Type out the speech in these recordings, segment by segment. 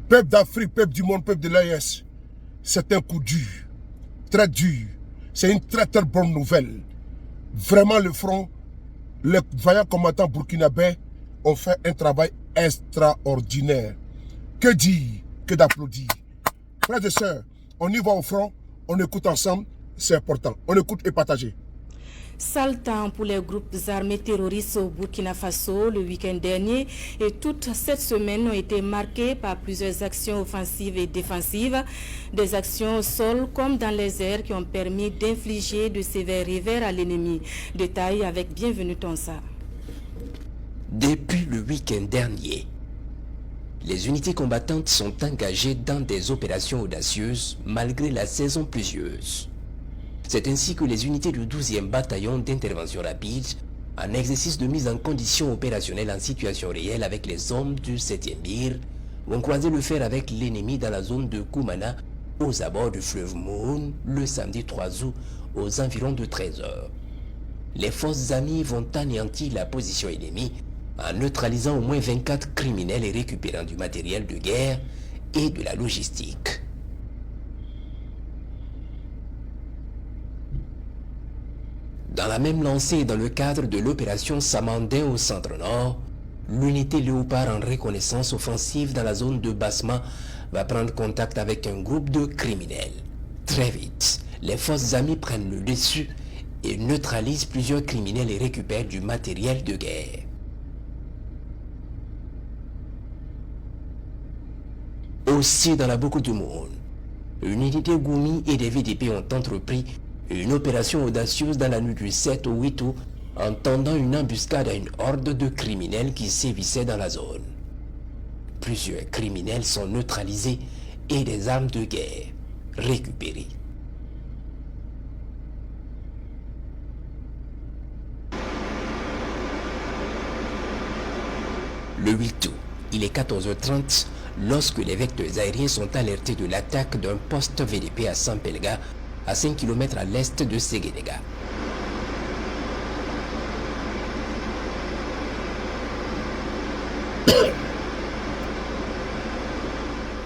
Peuple d'Afrique, peuple du monde, peuple de l'AES, c'est un coup dur, très dur. C'est une très très bonne nouvelle. Vraiment le front, les vaillants combattants burkinabés ont fait un travail extraordinaire. Que dire, que d'applaudir. Frères et sœurs, on y va au front, on écoute ensemble, c'est important. On écoute et partager. Sale temps pour les groupes armés terroristes au Burkina Faso le week-end dernier et toute cette semaine ont été marquées par plusieurs actions offensives et défensives, des actions au sol comme dans les airs qui ont permis d'infliger de sévères revers à l'ennemi. Détail avec Bienvenue Tonsa. Depuis le week-end dernier, les unités combattantes sont engagées dans des opérations audacieuses malgré la saison pluvieuse. C'est ainsi que les unités du 12e bataillon d'intervention rapide, en exercice de mise en condition opérationnelle en situation réelle avec les hommes du 7e BIR, ont croisé le fer avec l'ennemi dans la zone de Koumana, aux abords du fleuve Moon, le samedi 3 août, aux environs de 13 heures. Les forces amies vont anéantir la position ennemie en neutralisant au moins 24 criminels et récupérant du matériel de guerre et de la logistique. Dans la même lancée, dans le cadre de l'opération Samandé au centre-nord, l'unité Léopard en reconnaissance offensive dans la zone de Basma va prendre contact avec un groupe de criminels. Très vite, les forces amies prennent le dessus et neutralisent plusieurs criminels et récupèrent du matériel de guerre. Aussi dans la Boko du Monde, une unité Goumi et des VDP ont entrepris une opération audacieuse dans la nuit du 7 au 8 août en tendant une embuscade à une horde de criminels qui sévissaient dans la zone. Plusieurs criminels sont neutralisés et des armes de guerre récupérées. Le 8 août, il est 14h30 lorsque les vecteurs aériens sont alertés de l'attaque d'un poste VDP à Sampelga, à 5 km à l'est de Séguénéga.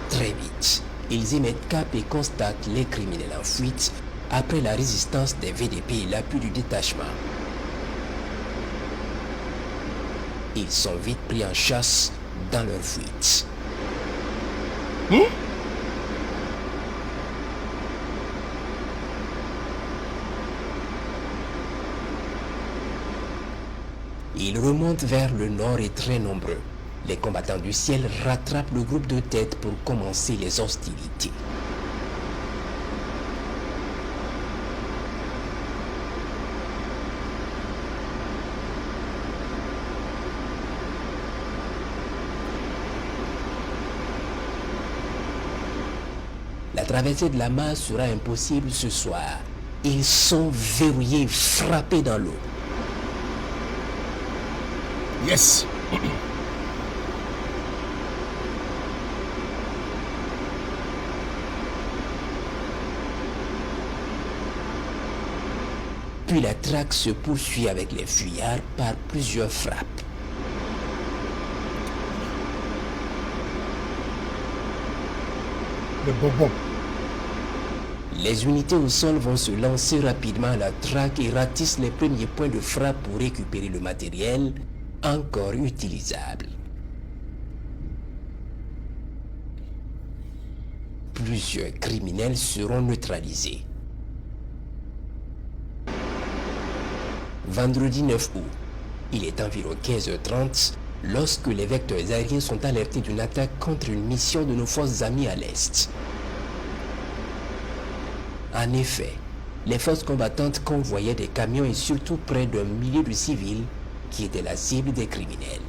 Très vite, ils émettent cap et constatent les criminels en fuite après la résistance des VDP et l'appui du détachement. Ils sont vite pris en chasse dans leur fuite. Ils remontent vers le nord et très nombreux. Les combattants du ciel rattrapent le groupe de tête pour commencer les hostilités. La traversée de la mare sera impossible ce soir. Ils sont verrouillés, frappés dans l'eau. Yes. Puis la traque se poursuit avec les fuyards par plusieurs frappes. Le bonbon. Les unités au sol vont se lancer rapidement à la traque et ratissent les premiers points de frappe pour récupérer le matériel encore utilisable. Plusieurs criminels seront neutralisés. Vendredi 9 août, il est environ 15h30 lorsque les vecteurs aériens sont alertés d'une attaque contre une mission de nos forces amies à l'Est. En effet, les forces combattantes convoyaient des camions et surtout près d'un millier de civils qui étaient la cible des criminels.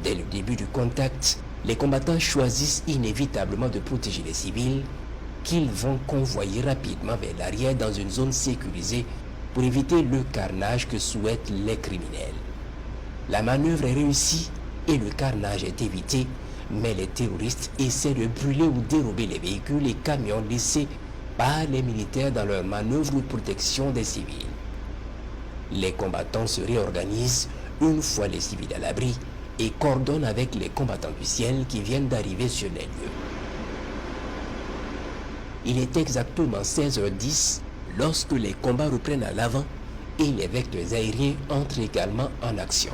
Dès le début du contact, les combattants choisissent inévitablement de protéger les civils qu'ils vont convoyer rapidement vers l'arrière dans une zone sécurisée pour éviter le carnage que souhaitent les criminels. La manœuvre est réussie et le carnage est évité, mais les terroristes essaient de brûler ou dérober les véhicules et camions laissés par les militaires dans leur manœuvre de protection des civils. Les combattants se réorganisent une fois les civils à l'abri et coordonne avec les combattants du ciel qui viennent d'arriver sur les lieux. Il est exactement 16h10 lorsque les combats reprennent à l'avant et les vecteurs aériens entrent également en action.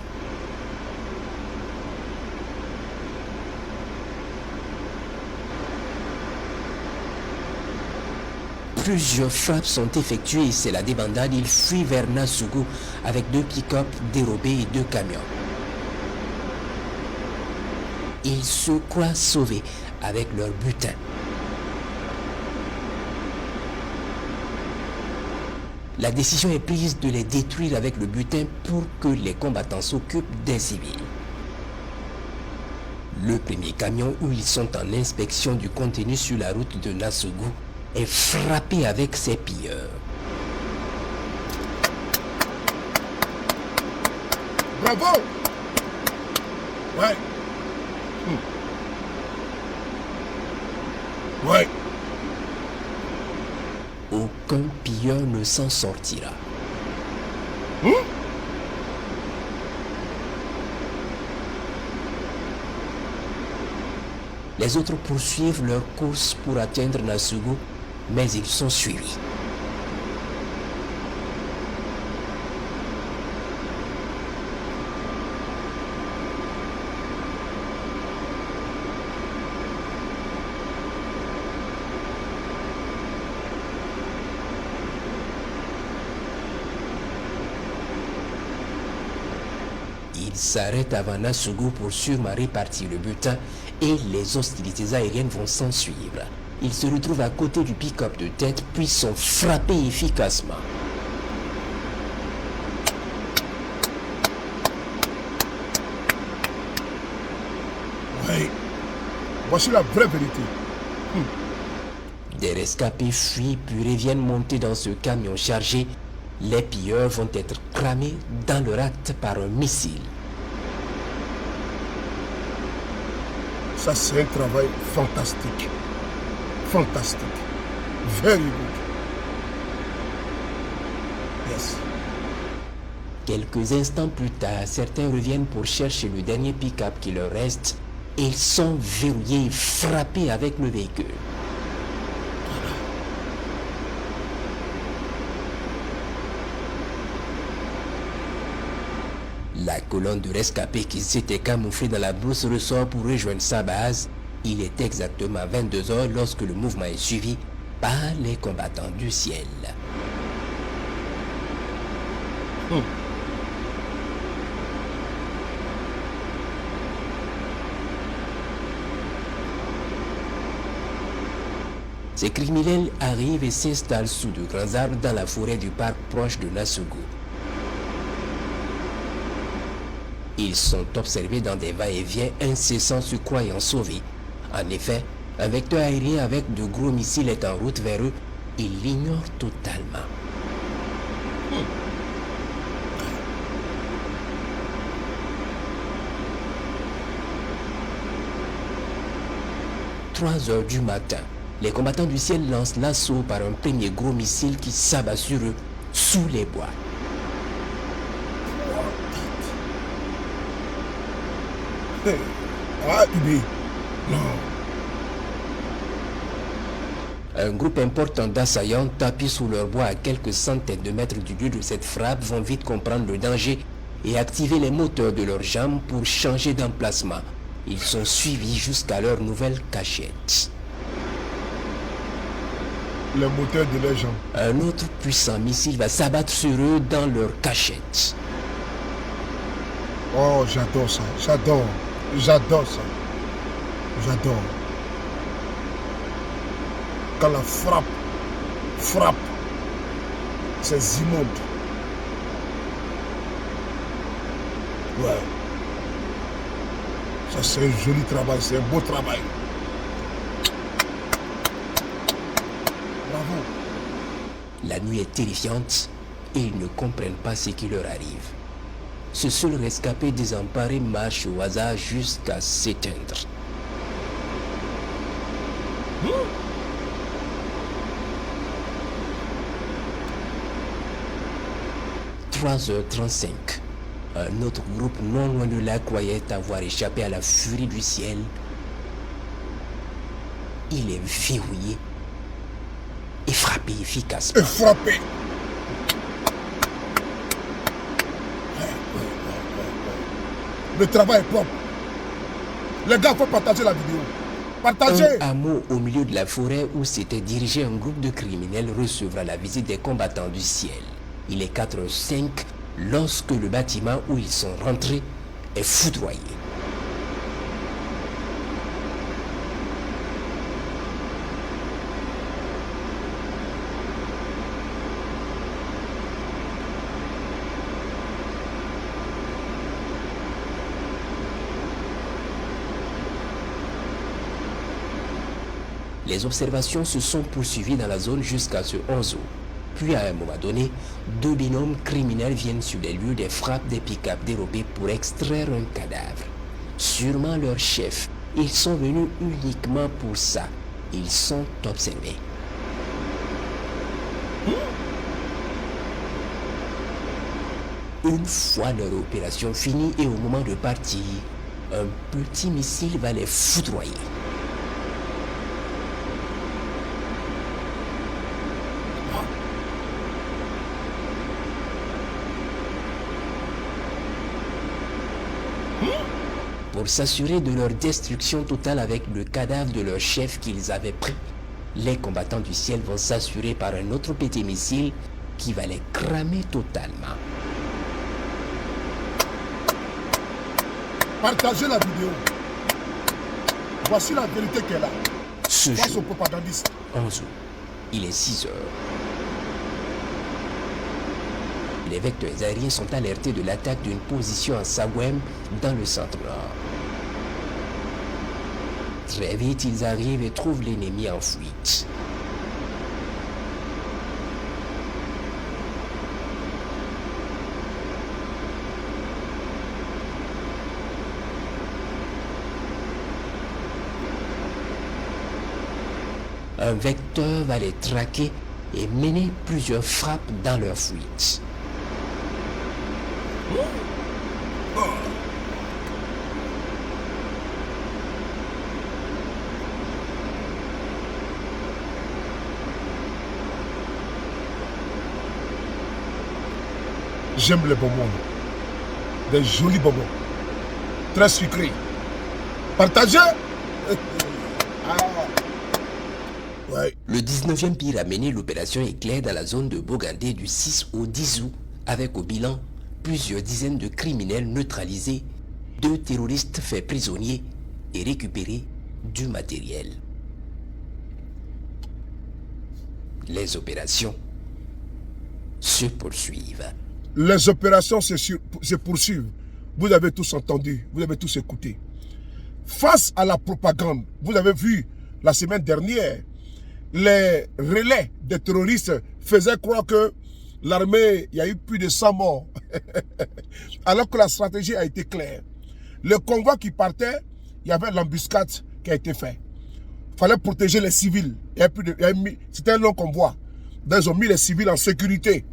Plusieurs frappes sont effectuées et c'est la débandade. Ils fuient vers Nassougou avec 2 pick-up dérobés et 2 camions. Ils se croient sauvés avec leur butin. La décision est prise de les détruire avec le butin pour que les combattants s'occupent des civils. Le premier camion où ils sont en inspection du contenu sur la route de Nassougou est frappé avec ses pilleurs. Bravo! Ouais. Ouais. Aucun pilleur ne s'en sortira. Les autres poursuivent leur course pour atteindre Nassougou, mais ils sont suivis. Ils s'arrêtent avant Nassougou pour sûrement répartir le butin et les hostilités aériennes vont s'en suivre. Ils se retrouvent à côté du pick-up de tête puis sont frappés efficacement. Oui. Voici la vraie vérité. Des rescapés fuient puis reviennent monter dans ce camion chargé. Les pilleurs vont être cramés dans leur acte par un missile. Ça, c'est un travail fantastique. Fantastique. Very good. Yes. Quelques instants plus tard, certains reviennent pour chercher le dernier pick-up qui leur reste et ils sont verrouillés et frappés avec le véhicule. La colonne de rescapés qui s'était camouflée dans la brousse ressort pour rejoindre sa base. Il est exactement 22h lorsque le mouvement est suivi par les combattants du ciel. Ces criminels arrivent et s'installent sous de grands arbres dans la forêt du parc proche de Nassougou. Ils sont observés dans des va-et-vient incessants se croyant sauvés. En effet, un vecteur aérien avec de gros missiles est en route vers eux. Ils l'ignorent totalement. 3h du matin, les combattants du ciel lancent l'assaut par un premier gros missile qui s'abat sur eux, sous les bois. Ah, Ibi. Non. Un groupe important d'assaillants tapis sous leur bois à quelques centaines de mètres du lieu de cette frappe vont vite comprendre le danger et activer les moteurs de leurs jambes pour changer d'emplacement. Ils sont suivis jusqu'à leur nouvelle cachette. Les moteurs de leurs jambes. Un autre puissant missile va s'abattre sur eux dans leur cachette. Oh, j'adore ça. J'adore. J'adore ça. J'adore. Quand la frappe, c'est immonde. Ouais. Ça, c'est un joli travail, c'est un beau travail. Bravo. La nuit est terrifiante et ils ne comprennent pas ce qui leur arrive. Ce seul rescapé désemparé marche au hasard jusqu'à s'éteindre. 3h35. Un autre groupe non loin de là croyait avoir échappé à la furie du ciel. Il est verrouillé et frappé efficacement. Et frappé. Le travail est propre. Les gars, il faut partager la vidéo. Partagez. Un hameau au milieu de la forêt où s'était dirigé un groupe de criminels recevra la visite des combattants du ciel. Il est 4h05 lorsque le bâtiment où ils sont rentrés est foudroyé. Les observations se sont poursuivies dans la zone jusqu'à ce 11 août. Puis à un moment donné, deux binômes criminels viennent sur les lieux des frappes des pick-up dérobés pour extraire un cadavre. Sûrement leur chef. Ils sont venus uniquement pour ça. Ils sont observés. Une fois leur opération finie et au moment de partir, un petit missile va les foudroyer. Pour s'assurer de leur destruction totale avec le cadavre de leur chef qu'ils avaient pris, les combattants du ciel vont s'assurer par un autre petit missile qui va les cramer totalement. Partagez la vidéo. Voici la vérité qu'elle a. Ce Face jour, aux propagandistes. 11 août, il est 6 heures. Les vecteurs aériens sont alertés de l'attaque d'une position à Sawem dans le centre-nord. Très vite, ils arrivent et trouvent l'ennemi en fuite. Un vecteur va les traquer et mener plusieurs frappes dans leur fuite. J'aime les bonbons. Des jolis bonbons. Très sucrés. Partagez. Ah. Ouais. Le 19e Pire a mené l'opération Éclair dans la zone de Bogandé du 6 au 10 août, avec au bilan plusieurs dizaines de criminels neutralisés, 2 terroristes faits prisonniers et récupérés du matériel. Les opérations se poursuivent. Les opérations se poursuivent. Vous avez tous entendu, vous avez tous écouté. Face à la propagande, vous avez vu la semaine dernière, les relais des terroristes faisaient croire que l'armée, il y a eu plus de 100 morts. Alors que la stratégie a été claire. Le convoi qui partait, il y avait l'embuscade qui a été faite. Il fallait protéger les civils. C'était un long convoi. Donc, ils ont mis les civils en sécurité.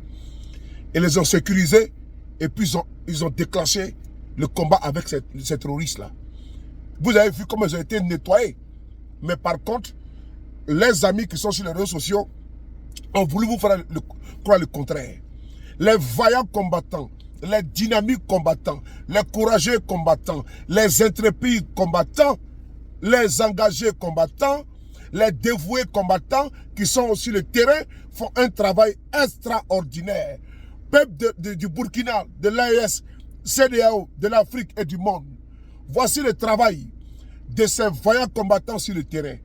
Ils les ont sécurisés et puis ils ont déclenché le combat avec ces terroristes-là. Vous avez vu comment ils ont été nettoyés. Mais par contre, les amis qui sont sur les réseaux sociaux ont voulu vous faire croire le contraire. Les vaillants combattants, les dynamiques combattants, les courageux combattants, les intrépides combattants, les engagés combattants, les dévoués combattants qui sont sur le terrain font un travail extraordinaire. Peuple du Burkina, de l'AES, CEDEAO, de l'Afrique et du monde. Voici le travail de ces vaillants combattants sur le terrain.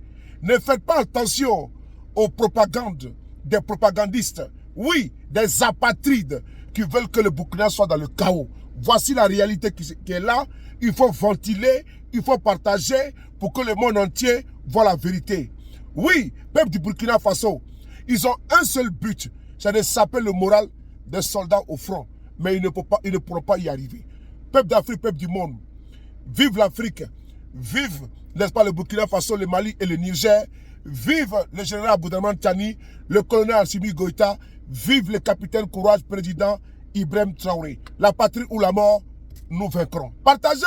Ne faites pas attention aux propagandes des propagandistes. Oui, des apatrides qui veulent que le Burkina soit dans le chaos. Voici la réalité qui est là. Il faut ventiler, il faut partager pour que le monde entier voit la vérité. Oui, peuple du Burkina Faso, ils ont un seul but, c'est de saper le moral des soldats au front. Mais ils ne pourront pas y arriver. Peuple d'Afrique, peuple du monde, vive l'Afrique, vive, n'est-ce pas, le Burkina Faso, le Mali et le Niger, vive le général Aboudraman Tchani, le colonel Assimi Goïta, vive le capitaine Courage, président, Ibrahim Traoré. La patrie ou la mort, nous vaincrons. Partagez